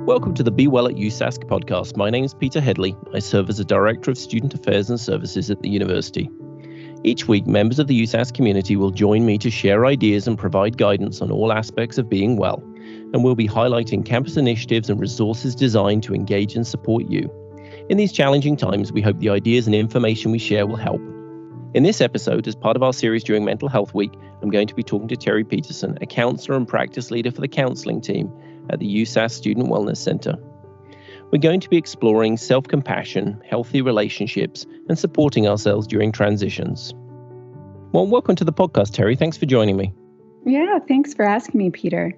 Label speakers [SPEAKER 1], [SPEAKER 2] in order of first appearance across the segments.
[SPEAKER 1] Welcome to the Be Well at USASK podcast. My name is Peter Headley. I serve as a Director of Student Affairs and Services at the university. Each week, members of the USASK community will join me to share ideas and provide guidance on all aspects of being well, and we'll be highlighting campus initiatives and resources designed to engage and support you. In these challenging times, we hope the ideas and information we share will help. In this episode, as part of our series during Mental Health Week, I'm going to be talking to Terri Peterson, a counsellor and practice leader for the counselling team at the USASK Student Wellness Centre. We're going to be exploring self-compassion, healthy relationships, and supporting ourselves during transitions. Well, welcome to the podcast, Terri. Thanks for joining me.
[SPEAKER 2] Yeah, thanks for asking me, Peter.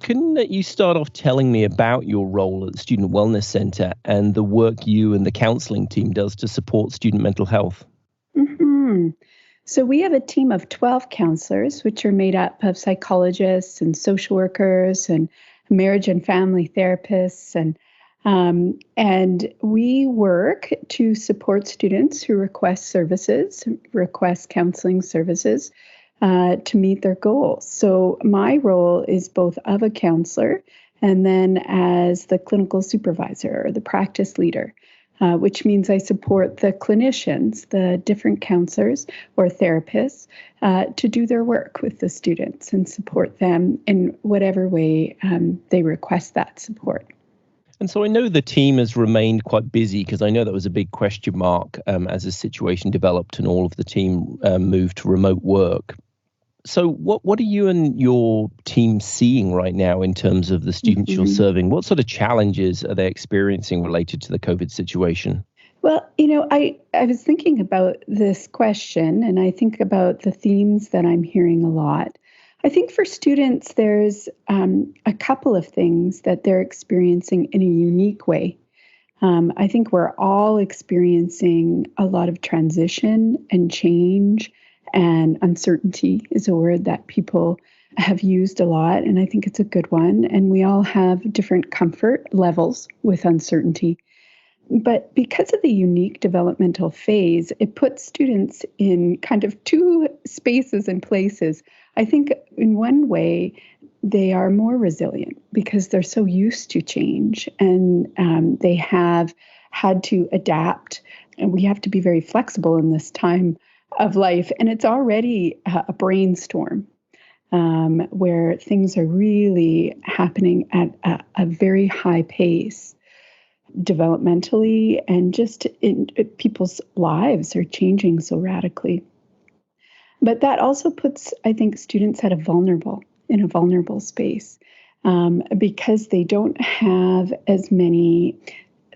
[SPEAKER 1] Couldn't you start off telling me about your role at the Student Wellness Centre and the work you and the counselling team does to support student mental health?
[SPEAKER 2] So we have a team of 12 counselors, which are made up of psychologists and social workers and marriage and family therapists. And we work to support students who request counseling services to meet their goals. So my role is both of a counselor and then as the clinical supervisor or the practice leader. Which means I support the clinicians, the different counselors or therapists, to do their work with the students and support them in whatever way they request that support.
[SPEAKER 1] And so I know the team has remained quite busy because I know that was a big question mark as the situation developed and all of the team moved to remote work. So what are you and your team seeing right now in terms of the students you're serving? What sort of challenges are they experiencing related to the COVID situation?
[SPEAKER 2] Well, I was thinking about this question and I think about the themes that I'm hearing a lot. I think for students, there's a couple of things that they're experiencing in a unique way. I think we're all experiencing a lot of transition and change. And uncertainty is a word that people have used a lot, and I think it's a good one. And we all have different comfort levels with uncertainty. But because of the unique developmental phase, it puts students in kind of two spaces and places. I think in one way, they are more resilient because they're so used to change and they have had to adapt. And we have to be very flexible in this time of life. And it's already a brainstorm where things are really happening at a very high pace developmentally, and just people's lives are changing so radically. But that also puts, I think, students in a vulnerable space because they don't have as many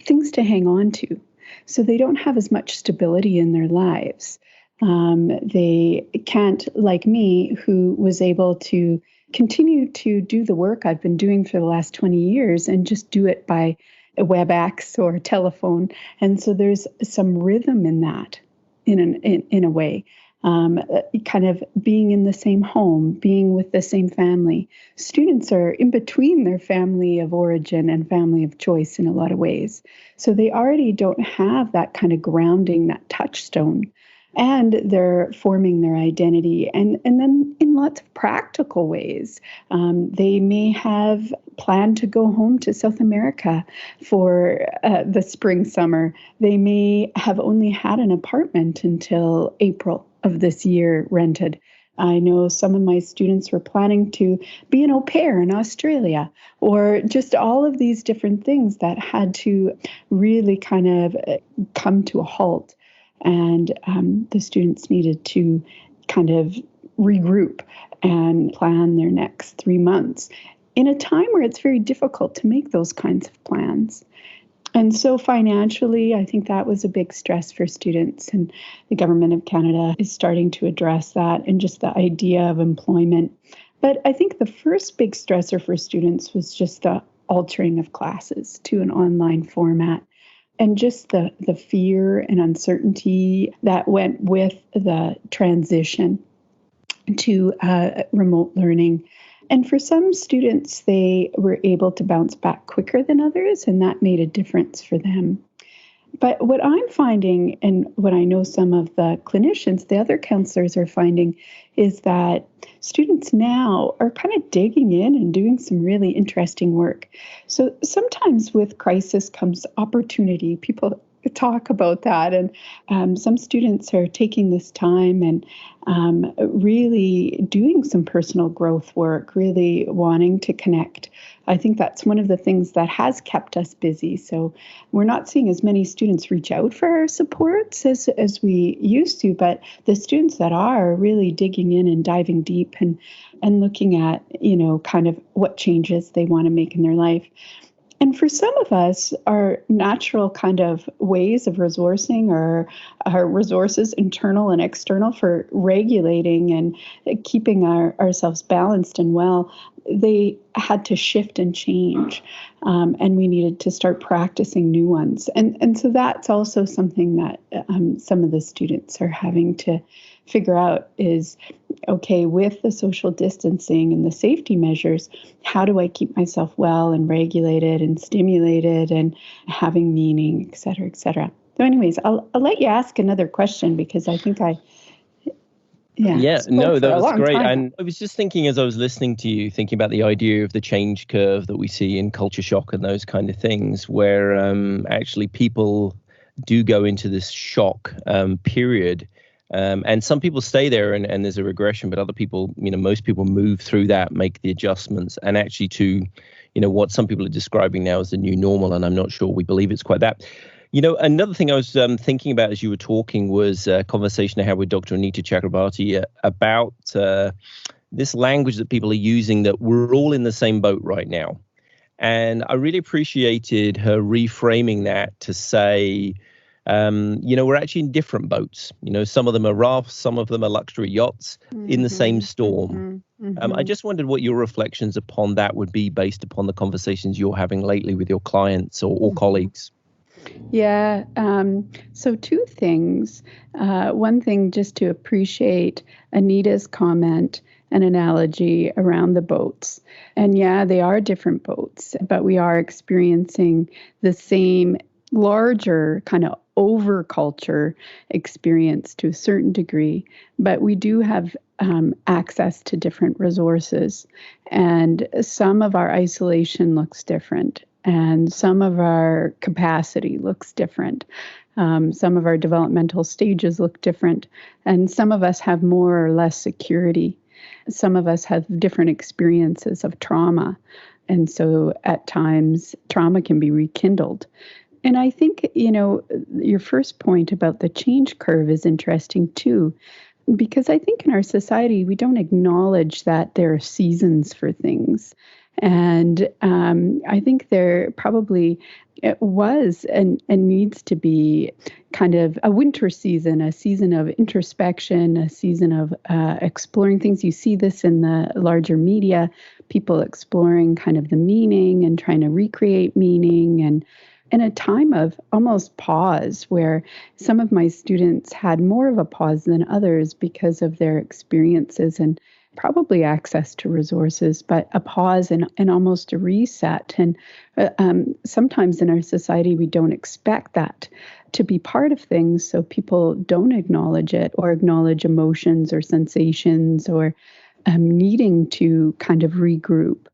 [SPEAKER 2] things to hang on to. So they don't have as much stability in their lives. They can't, like me, who was able to continue to do the work I've been doing for the last 20 years and just do it by a WebEx or telephone. And so there's some rhythm in that, in a way, kind of being in the same home, being with the same family. Students are in between their family of origin and family of choice in a lot of ways. So they already don't have that kind of grounding, that touchstone. And they're forming their identity. And then in lots of practical ways, they may have planned to go home to South America for the spring, summer. They may have only had an apartment until April of this year rented. I know some of my students were planning to be an au pair in Australia, or just all of these different things that had to really kind of come to a halt. And the students needed to kind of regroup and plan their next 3 months in a time where it's very difficult to make those kinds of plans. And so financially, I think that was a big stress for students. And the Government of Canada is starting to address that and just the idea of employment. But I think the first big stressor for students was just the altering of classes to an online format. And just the fear and uncertainty that went with the transition to remote learning. And for some students, they were able to bounce back quicker than others, and that made a difference for them. But what I'm finding, and what I know some of the clinicians, the other counselors are finding, is that students now are kind of digging in and doing some really interesting work. So sometimes with crisis comes opportunity. People talk about that, and some students are taking this time and really doing some personal growth work, really wanting to connect. I think that's one of the things that has kept us busy. So we're not seeing as many students reach out for our supports as we used to, but the students that are really digging in and diving deep and looking at, kind of what changes they want to make in their life. And for some of us, our natural kind of ways of resourcing are our resources, internal and external, for regulating and keeping ourselves balanced and well. They had to shift and change, and we needed to start practicing new ones. And so that's also something that some of the students are having to figure out is, okay, with the social distancing and the safety measures, how do I keep myself well and regulated and stimulated and having meaning, et cetera, et cetera. So anyways, I'll let you ask another question, because I think
[SPEAKER 1] no, that was great.
[SPEAKER 2] Time.
[SPEAKER 1] And I was just thinking, as I was listening to you, thinking about the idea of the change curve that we see in culture shock and those kind of things, where actually people do go into this shock period. And some people stay there and there's a regression, but other people, most people move through that, make the adjustments, and actually to, what some people are describing now as the new normal. And I'm not sure we believe it's quite that. Another thing I was thinking about as you were talking was a conversation I had with Dr. Anita Chakrabarti about this language that people are using, that we're all in the same boat right now. And I really appreciated her reframing that to say, we're actually in different boats. Some of them are rafts, some of them are luxury yachts in the same storm. I just wondered what your reflections upon that would be based upon the conversations you're having lately with your clients or colleagues.
[SPEAKER 2] Yeah. So two things. One thing, just to appreciate Anita's comment and analogy around the boats. And yeah, they are different boats, but we are experiencing the same larger kind of over-culture experience to a certain degree, but we do have access to different resources. And some of our isolation looks different, and some of our capacity looks different. Some of our developmental stages look different, and some of us have more or less security. Some of us have different experiences of trauma, and so at times trauma can be rekindled. And I think, your first point about the change curve is interesting too, because I think in our society, we don't acknowledge that there are seasons for things. And I think there probably was and needs to be kind of a winter season, a season of introspection, a season of exploring things. You see this in the larger media, people exploring kind of the meaning and trying to recreate meaning, and a time of almost pause, where some of my students had more of a pause than others because of their experiences and probably access to resources, but a pause and almost a reset. And sometimes in our society, we don't expect that to be part of things, so people don't acknowledge it or acknowledge emotions or sensations or needing to kind of regroup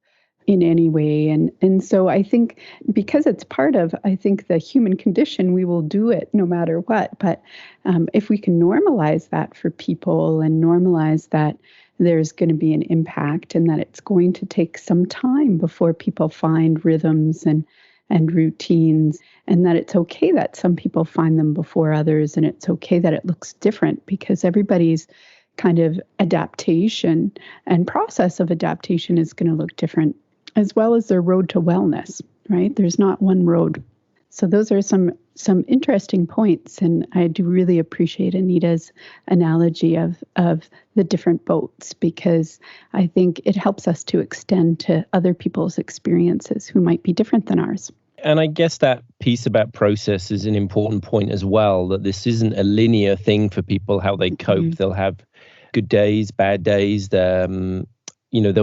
[SPEAKER 2] in any way. And so I think because it's part of, I think, the human condition, we will do it no matter what. But if we can normalize that for people and normalize that there's going to be an impact and that it's going to take some time before people find rhythms and routines, and that it's okay that some people find them before others, and it's okay that it looks different, because everybody's kind of adaptation and process of adaptation is going to look different, as well as their road to wellness, right? There's not one road. So those are some interesting points, and I do really appreciate Anita's analogy of the different boats, because I think it helps us to extend to other people's experiences who might be different than ours.
[SPEAKER 1] And I guess that piece about process is an important point as well, that this isn't a linear thing for people, how they cope. Mm-hmm. They'll have good days, bad days. They'll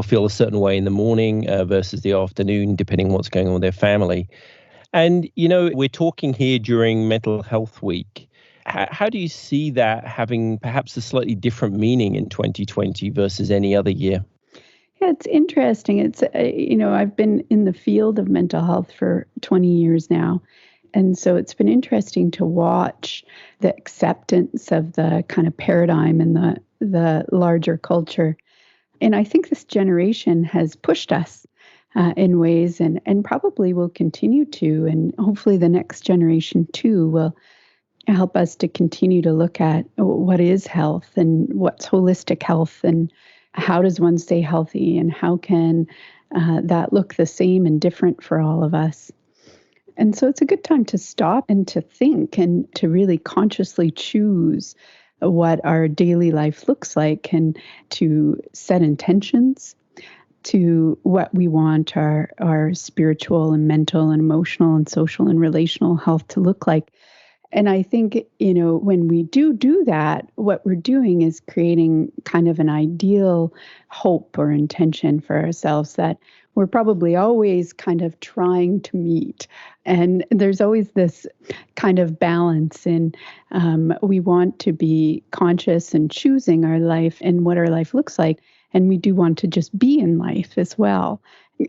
[SPEAKER 1] feel a certain way in the morning versus the afternoon, depending on what's going on with their family. And, we're talking here during Mental Health Week. How do you see that having perhaps a slightly different meaning in 2020 versus any other year?
[SPEAKER 2] Yeah, it's interesting. I've been in the field of mental health for 20 years now. And so it's been interesting to watch the acceptance of the kind of paradigm in the larger culture. And I think this generation has pushed us in ways and probably will continue to. And hopefully the next generation too will help us to continue to look at what is health and what's holistic health and how does one stay healthy and how can that look the same and different for all of us. And so it's a good time to stop and to think and to really consciously choose what our daily life looks like and to set intentions to what we want our spiritual and mental and emotional and social and relational health to look like. And I think, when we do that, what we're doing is creating kind of an ideal hope or intention for ourselves that we're probably always kind of trying to meet. And there's always this kind of balance in we want to be conscious and choosing our life and what our life looks like. And we do want to just be in life as well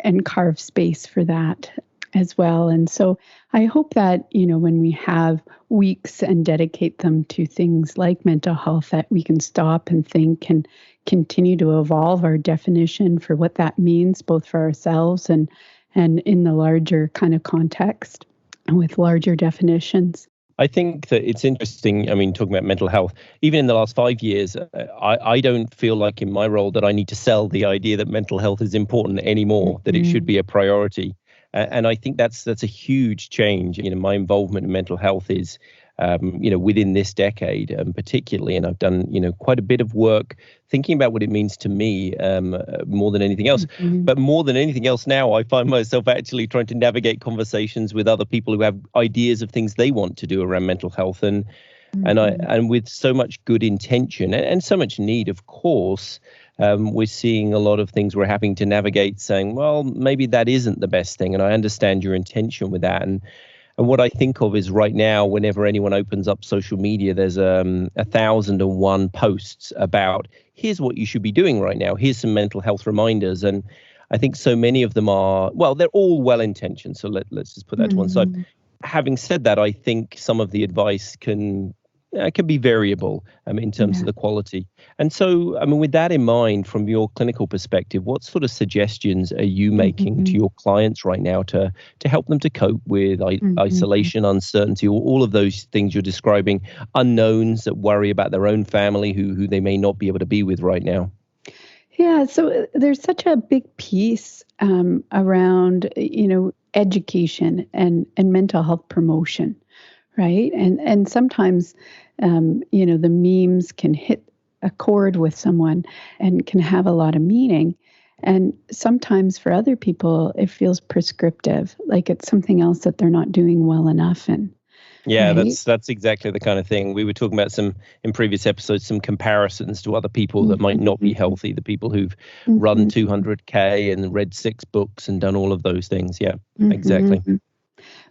[SPEAKER 2] and carve space for that as well. And so I hope that, when we have weeks and dedicate them to things like mental health, that we can stop and think and continue to evolve our definition for what that means, both for ourselves and in the larger kind of context with larger definitions.
[SPEAKER 1] I think that it's interesting. Talking about mental health, even in the last 5 years, I don't feel like in my role that I need to sell the idea that mental health is important anymore, that it should be a priority. And I think that's a huge change. My involvement in mental health is, within this decade, particularly, and I've done, quite a bit of work thinking about what it means to me more than anything else. But more than anything else now, I find myself actually trying to navigate conversations with other people who have ideas of things they want to do around mental health, and with so much good intention and so much need, of course. We're seeing a lot of things we're having to navigate saying, well, maybe that isn't the best thing. And I understand your intention with that. And what I think of is right now, whenever anyone opens up social media, there's 1,001 posts about here's what you should be doing right now. Here's some mental health reminders. And I think so many of them are, well, they're all well-intentioned. So let's just put that to one side. Having said that, I think some of the advice can be variable in terms of the quality. And so, with that in mind, from your clinical perspective, what sort of suggestions are you making to your clients right now to help them to cope with isolation, uncertainty, all of those things you're describing, unknowns that worry about their own family who they may not be able to be with right now?
[SPEAKER 2] Yeah, so there's such a big piece around, education and mental health promotion. Right. And sometimes, the memes can hit a chord with someone and can have a lot of meaning. And sometimes for other people, it feels prescriptive, like it's something else that they're not doing well enough in.
[SPEAKER 1] Yeah,
[SPEAKER 2] right?
[SPEAKER 1] that's exactly the kind of thing. We were talking about in previous episodes, some comparisons to other people that might not be healthy, the people who've run 200K and read 6 books and done all of those things. Yeah, exactly.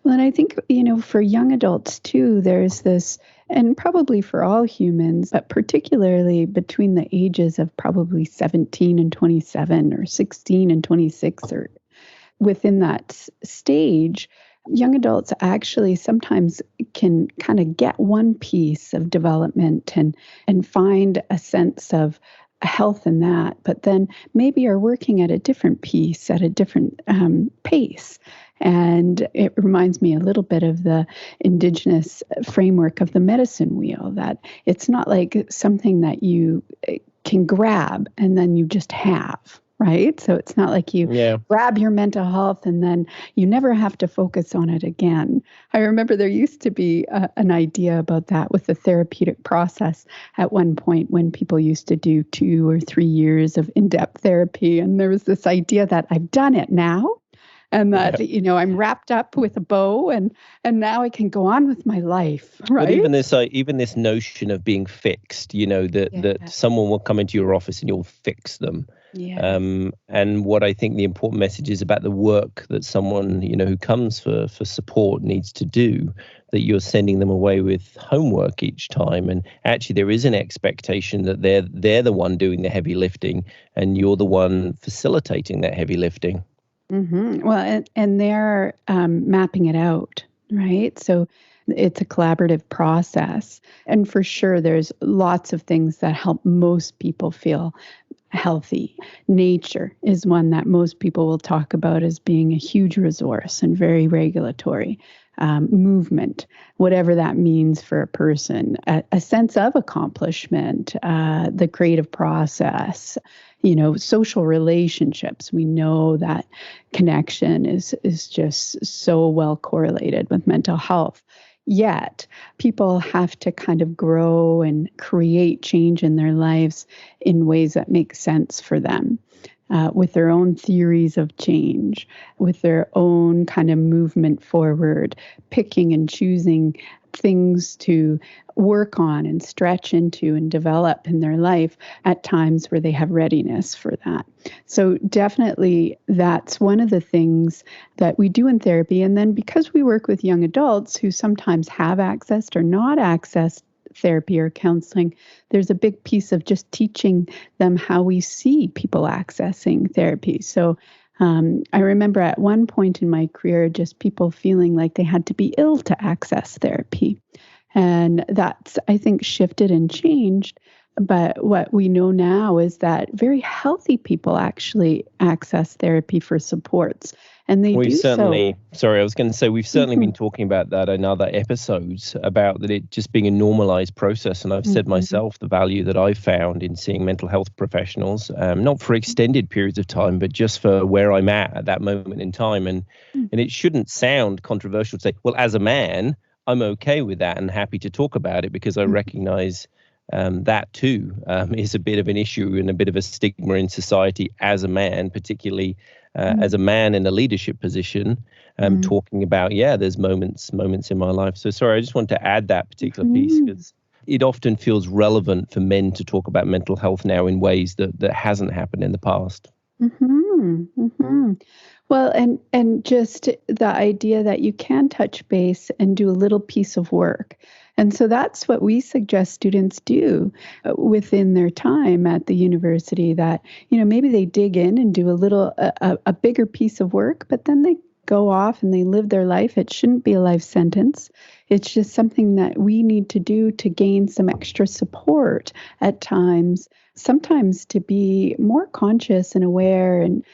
[SPEAKER 2] Well, and I think, for young adults too, there's this, and probably for all humans, but particularly between the ages of probably 17 and 27 or 16 and 26 or within that stage, young adults actually sometimes can kind of get one piece of development and find a sense of health in that, but then maybe are working at a different piece at a different pace. And it reminds me a little bit of the Indigenous framework of the medicine wheel, that it's not like something that you can grab and then you just have, right? So it's not like you grab your mental health and then you never have to focus on it again. I remember there used to be an idea about that with the therapeutic process at one point when people used to do 2 or 3 years of in-depth therapy. And there was this idea that I've done it now. And that, I'm wrapped up with a bow and now I can go on with my life, right?
[SPEAKER 1] But even this notion of being fixed, that someone will come into your office and you'll fix them.
[SPEAKER 2] Yes.
[SPEAKER 1] And what I think the important message is about the work that someone, who comes for support needs to do, that you're sending them away with homework each time. And actually there is an expectation that they're the one doing the heavy lifting and you're the one facilitating that heavy lifting.
[SPEAKER 2] Well, and they're mapping it out, right? So it's a collaborative process. And for sure, there's lots of things that help most people feel healthy. Nature is one that most people will talk about as being a huge resource and very regulatory. Movement, whatever that means for a person, a sense of accomplishment, the creative process, social relationships. We know that connection is just so well correlated with mental health. Yet people have to kind of grow and create change in their lives in ways that make sense for them, with their own theories of change, with their own kind of movement forward, picking and choosing things to work on and stretch into and develop in their life at times where they have readiness for that. So definitely that's one of the things that we do in therapy. And then because we work with young adults who sometimes have accessed or not accessed therapy or counseling, there's a big piece of just teaching them how we see people accessing therapy. So I remember at one point in my career, just people feeling like they had to be ill to access therapy. And that's, I think, shifted and changed. But what we know now is that very healthy people actually access therapy for supports. And they
[SPEAKER 1] We've
[SPEAKER 2] do
[SPEAKER 1] certainly,
[SPEAKER 2] so.
[SPEAKER 1] sorry, I was going to say, we've certainly been talking about that in other episodes, about that it just being a normalized process. And I've said myself the value that I've found in seeing mental health professionals, not for extended periods of time, but just for where I'm at that moment in time. And it shouldn't sound controversial to say, well, as a man, I'm okay with that and happy to talk about it, because I recognize that too is a bit of an issue and a bit of a stigma in society as a man, particularly as a man in a leadership position, talking about, there's moments in my life. So sorry, I just want to add that particular piece, because it often feels relevant for men to talk about mental health now in ways that hasn't happened in the past.
[SPEAKER 2] Well, and just the idea that you can touch base and do a little piece of work. And so that's what we suggest students do within their time at the university, that, maybe they dig in and do a bigger piece of work, but then they go off and they live their life. It shouldn't be a life sentence. It's just something that we need to do to gain some extra support at times, sometimes to be more conscious and aware and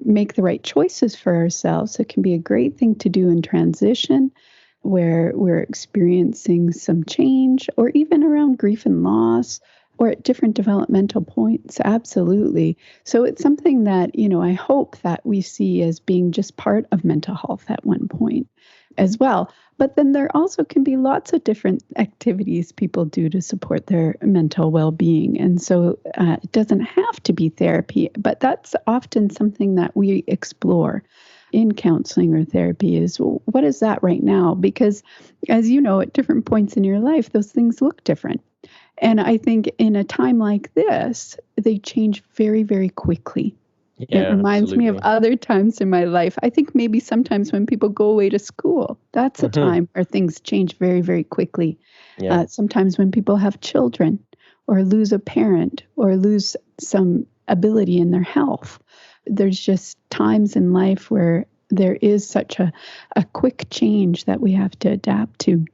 [SPEAKER 2] make the right choices for ourselves. It can be a great thing to do in transition, where we're experiencing some change, or even around grief and loss, or at different developmental points. Absolutely. So it's something that, I hope that we see as being just part of mental health at one point as well. But then there also can be lots of different activities people do to support their mental well-being. And so it doesn't have to be therapy, but that's often something that we explore in counseling or therapy, is, what is that right now? Because as you know, at different points in your life, those things look different. And I think in a time like this, they change very, very quickly.
[SPEAKER 1] Yeah,
[SPEAKER 2] it reminds me of
[SPEAKER 1] absolutely.
[SPEAKER 2] other times in my life. I think maybe sometimes when people go away to school, that's a time where things change very, very quickly.
[SPEAKER 1] Yeah.
[SPEAKER 2] Sometimes when people have children, or lose a parent, or lose some ability in their health. There's just times in life where there is such a quick change that we have to adapt to.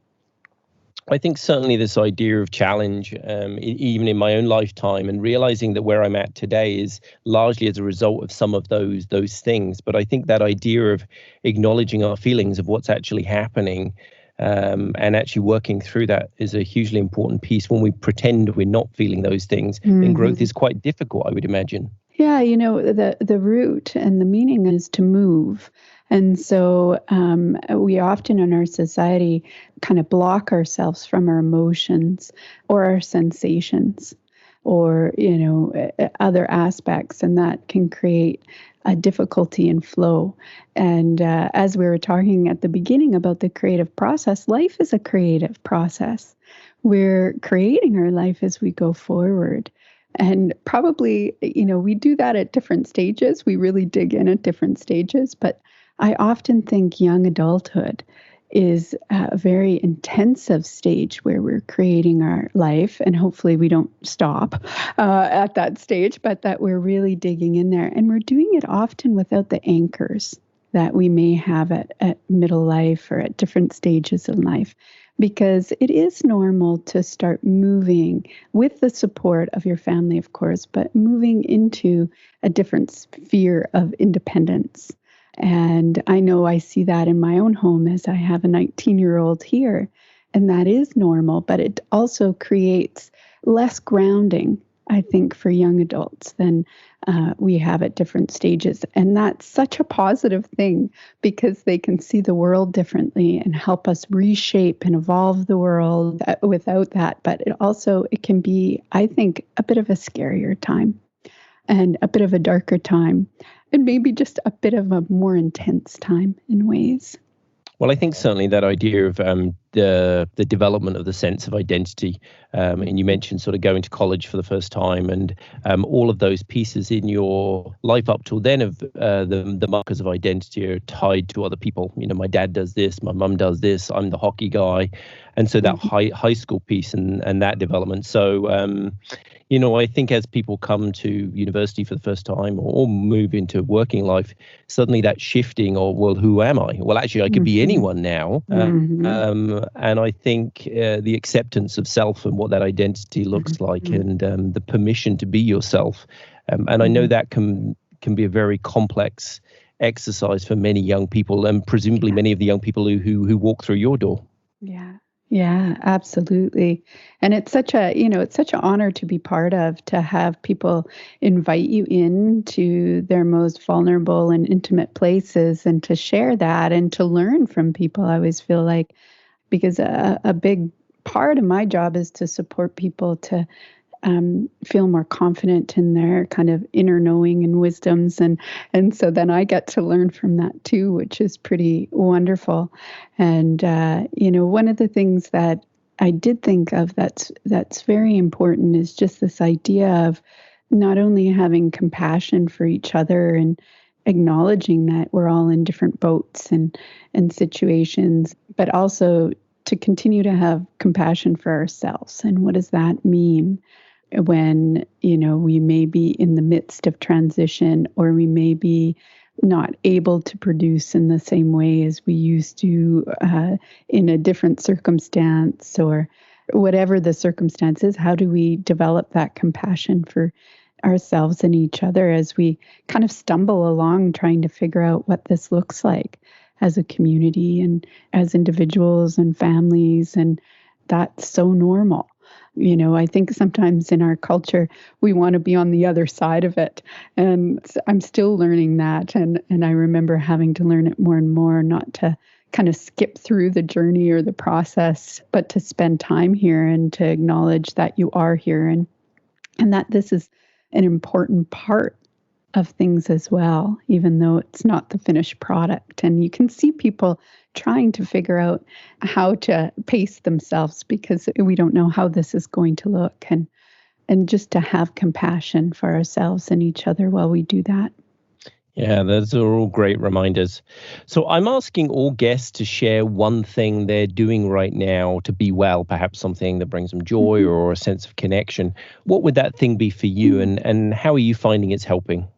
[SPEAKER 1] I think certainly this idea of challenge, even in my own lifetime, and realizing that where I'm at today is largely as a result of some of those things. But I think that idea of acknowledging our feelings of what's actually happening, and actually working through that, is a hugely important piece. When we pretend we're not feeling those things, then growth is quite difficult, I would imagine.
[SPEAKER 2] Yeah, the root and the meaning is to move. And so we often in our society kind of block ourselves from our emotions or our sensations, or, other aspects, and that can create a difficulty in flow. And as we were talking at the beginning about the creative process, life is a creative process. We're creating our life as we go forward. And probably, we do that at different stages. We really dig in at different stages. But I often think young adulthood is a very intensive stage where we're creating our life. And hopefully we don't stop at that stage, but that we're really digging in there. And we're doing it often without the anchors that we may have at middle life or at different stages in life. Because it is normal to start moving with the support of your family, of course, but moving into a different sphere of independence. And I know I see that in my own home as I have a 19-year-old here, and that is normal, but it also creates less grounding, I think, for young adults than we have at different stages. And that's such a positive thing because they can see the world differently and help us reshape and evolve the world without that. But it can be, I think, a bit of a scarier time and a bit of a darker time and maybe just a bit of a more intense time in ways.
[SPEAKER 1] Well, I think certainly that idea of the development of the sense of identity, and you mentioned sort of going to college for the first time, and all of those pieces in your life up till then of the markers of identity are tied to other people. My dad does this, my mum does this, I'm the hockey guy, and so that high school piece and that development. So I think as people come to university for the first time or move into working life, suddenly that shifting of, well, who am I? Well, actually, I could be anyone now. And I think the acceptance of self and what that identity looks like and the permission to be yourself. And I know that can be a very complex exercise for many young people and presumably many of the young people who walk through your door.
[SPEAKER 2] Yeah, absolutely. And it's such an honor to be part of, to have people invite you into their most vulnerable and intimate places and to share that and to learn from people. I always feel like, because a big part of my job is to support people to feel more confident in their kind of inner knowing and wisdoms. And so then I get to learn from that too, which is pretty wonderful. And, one of the things that I did think of that's very important is just this idea of not only having compassion for each other and acknowledging that we're all in different boats and situations, but also to continue to have compassion for ourselves. And what does that mean? When, we may be in the midst of transition, or we may be not able to produce in the same way as we used to in a different circumstance, or whatever the circumstance is. How do we develop that compassion for ourselves and each other as we kind of stumble along trying to figure out what this looks like as a community and as individuals and families? And that's so normal. I think sometimes in our culture, we want to be on the other side of it. And I'm still learning that. And I remember having to learn it more and more, not to kind of skip through the journey or the process, but to spend time here and to acknowledge that you are here and that this is an important part of things as well, even though it's not the finished product. And you can see people trying to figure out how to pace themselves because we don't know how this is going to look, and just to have compassion for ourselves and each other while we do that.
[SPEAKER 1] Yeah, those are all great reminders. So I'm asking all guests to share one thing they're doing right now to be well, perhaps something that brings them joy or a sense of connection. What would that thing be for you, and how are you finding it's helping?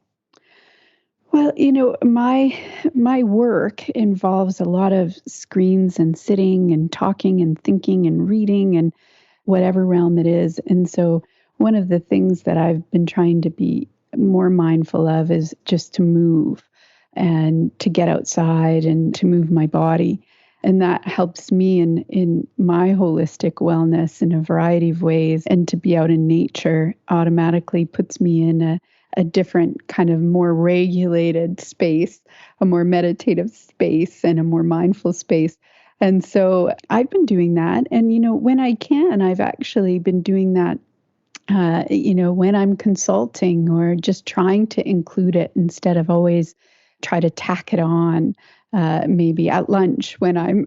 [SPEAKER 2] Well, my work involves a lot of screens and sitting and talking and thinking and reading and whatever realm it is. And so one of the things that I've been trying to be more mindful of is just to move and to get outside and to move my body. And that helps me in my holistic wellness in a variety of ways. And to be out in nature automatically puts me in a different kind of more regulated space, a more meditative space, and a more mindful space. And so I've been doing that. And, when I can, I've actually been doing that, when I'm consulting or just trying to include it instead of always try to tack it on maybe at lunch when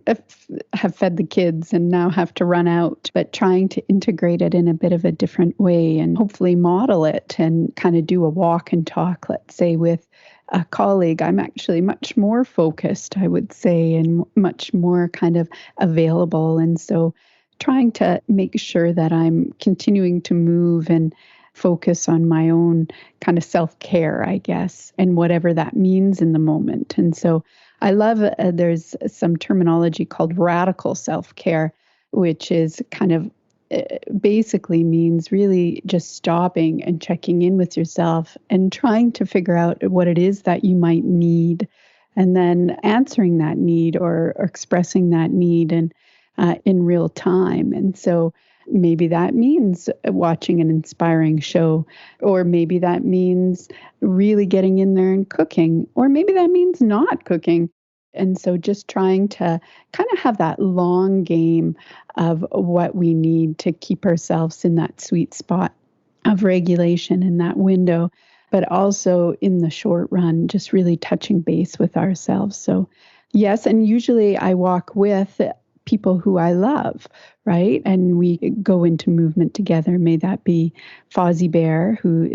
[SPEAKER 2] have fed the kids and now have to run out, but trying to integrate it in a bit of a different way and hopefully model it and kind of do a walk and talk, let's say, with a colleague. I'm actually much more focused, I would say, and much more kind of available. And so trying to make sure that I'm continuing to move and focus on my own kind of self-care, I guess, and whatever that means in the moment. And so I love there's some terminology called radical self-care, which is kind of basically means really just stopping and checking in with yourself and trying to figure out what it is that you might need, and then answering that need or expressing that need and in real time. And so maybe that means watching an inspiring show, or maybe that means really getting in there and cooking, or maybe that means not cooking. And so just trying to kind of have that long game of what we need to keep ourselves in that sweet spot of regulation in that window, but also in the short run, just really touching base with ourselves. So yes, and usually I walk with people who I love, right? And we go into movement together. May that be Fozzie Bear, who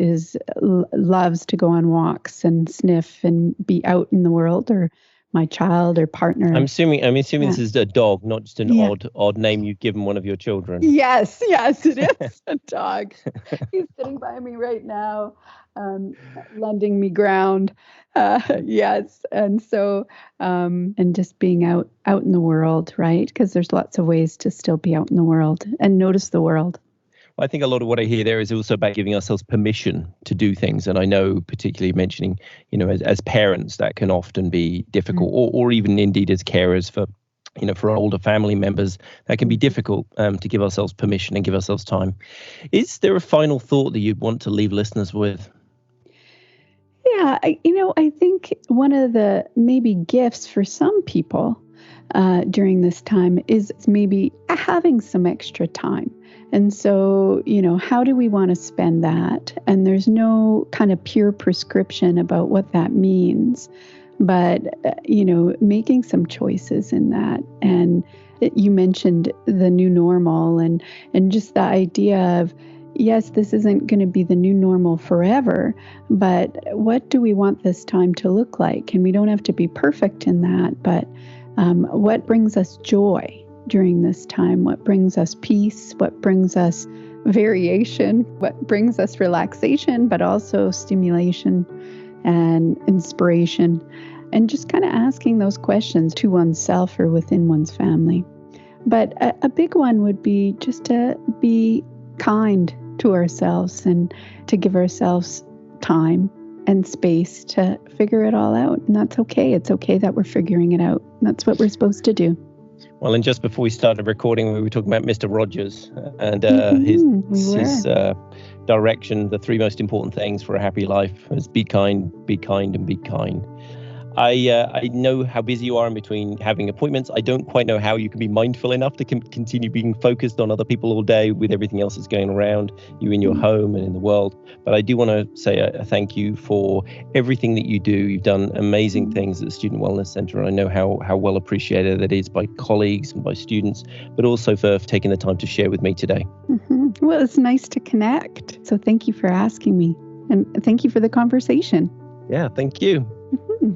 [SPEAKER 2] loves to go on walks and sniff and be out in the world, or my child or partner.
[SPEAKER 1] I'm assuming This is a dog, not just an odd name you've given one of your children.
[SPEAKER 2] Yes, it is a dog. He's sitting by me right now, lending me ground. Yes, and so and just being out in the world, right? Because there's lots of ways to still be out in the world and notice the world.
[SPEAKER 1] Well, I think a lot of what I hear there is also about giving ourselves permission to do things. And I know, particularly mentioning, as parents, that can often be difficult, or even indeed as carers for older family members, that can be difficult to give ourselves permission and give ourselves time. Is there a final thought that you'd want to leave listeners with?
[SPEAKER 2] Yeah, I think one of the maybe gifts for some people during this time is maybe having some extra time. And so, how do we want to spend that? And there's no kind of pure prescription about what that means, but, making some choices in that. And you mentioned the new normal and just the idea of, yes, this isn't going to be the new normal forever, but what do we want this time to look like? And we don't have to be perfect in that, but what brings us joy during this time? What brings us peace? What brings us variation? What brings us relaxation, but also stimulation and inspiration? And just kind of asking those questions to oneself or within one's family. But a big one would be just to be kind to ourselves and to give ourselves time and space to figure it all out. And that's okay. It's okay that we're figuring it out. That's what we're supposed to do.
[SPEAKER 1] Well, and just before we started recording, we were talking about Mr. Rogers and his direction. The 3 most important things for a happy life is be kind, and be kind. I know how busy you are in between having appointments. I don't quite know how you can be mindful enough to continue being focused on other people all day with everything else that's going around you in your home and in the world. But I do want to say a thank you for everything that you do. You've done amazing things at the Student Wellness Centre, and I know how well appreciated that is by colleagues and by students, but also for taking the time to share with me today.
[SPEAKER 2] Mm-hmm. Well, it's nice to connect. So thank you for asking me, and thank you for the conversation.
[SPEAKER 1] Yeah, thank you.
[SPEAKER 2] Mm-hmm.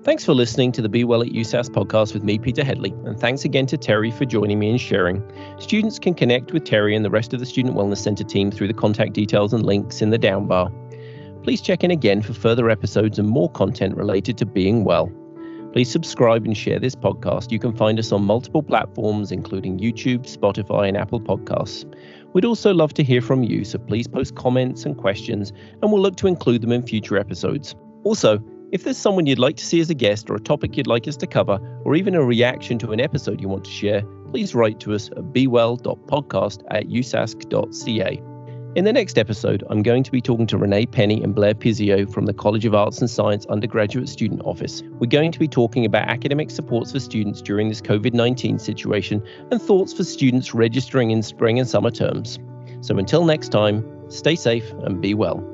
[SPEAKER 1] Thanks for listening to the Be Well at USASK podcast with me, Peter Headley, and thanks again to Terri for joining me and sharing. Students can connect with Terri and the rest of the Student Wellness Centre team through the contact details and links in the down bar. Please check in again for further episodes and more content related to being well. Please subscribe and share this podcast. You can find us on multiple platforms, including YouTube, Spotify, and Apple Podcasts. We'd also love to hear from you, so please post comments and questions, and we'll look to include them in future episodes. Also, if there's someone you'd like to see as a guest, or a topic you'd like us to cover, or even a reaction to an episode you want to share, please write to us at bewell.podcast@usask.ca. In the next episode, I'm going to be talking to Renee Penny and Blair Pizzio from the College of Arts and Science Undergraduate Student Office. We're going to be talking about academic supports for students during this COVID-19 situation and thoughts for students registering in spring and summer terms. So until next time, stay safe and be well.